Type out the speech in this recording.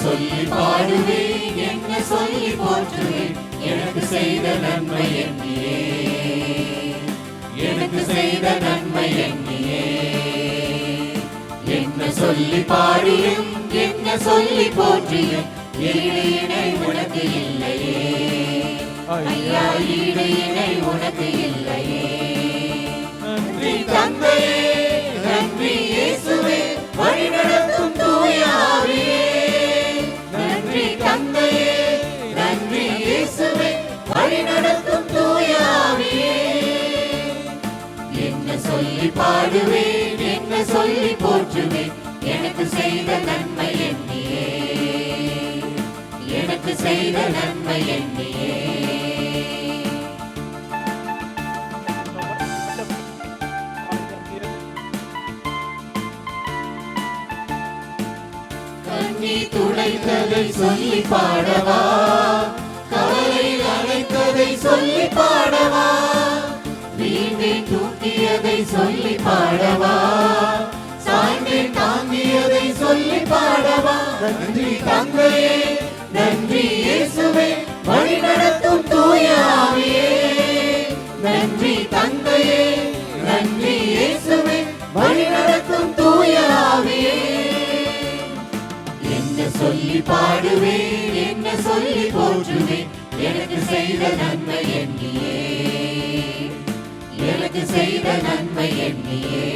சொல்லி பாடுவேன், என்ன சொல்லி போற்றுவேன், எனக்கு செய்த நன்மை எண்ணியே, எனக்கு செய்த நன்மை எண்ணியே. என்ன சொல்லி பாடியும் என்ன சொல்லி போற்றியும் ஈடு இணை உனக்கு இல்லையே ஐயா, ஈடு இணை உனக்கு இல்லையே. நன்றி தந்தையே, நன்றி இயேசுவே, வழிநடத்தும் தூய ஆவியே. நன்றி தந்தையே, நன்றி இயேசுவே, வழிநடத்தும் தூய ஆவியே. என்ன சொல்லி பாடுவேன், என்ன சொல்லி போற்றுவேன், எனக்கு செய்த நன்மை எண்ணியே, எனக்கு செய்த நன்மை எண்ணியே. கண்ணீர் துடைத்ததை சொல்லி பாடவா, கவலை அழைத்ததை சொல்லி பாடவா, வீண்டை தூக்கியதை சொல்லி பாடவா, சாய்ந்தே தாங்கியதை சொல்லி பாடவா. நன்றி தந்தையே, நன்றி இயேசுவே, வழிநடத்தும் தூய ஆவியே. நன்றி தந்தையே, நன்றி இயேசுவே, வழிநடத்தும் தூய ஆவியே. என்ன சொல்லி பாடுவேன், என்ன சொல்லி போற்றுவேன், எனக்கு செய்த நன்மை எண்ணியே, எனக்கு செய்த நன்மை எண்ணியே.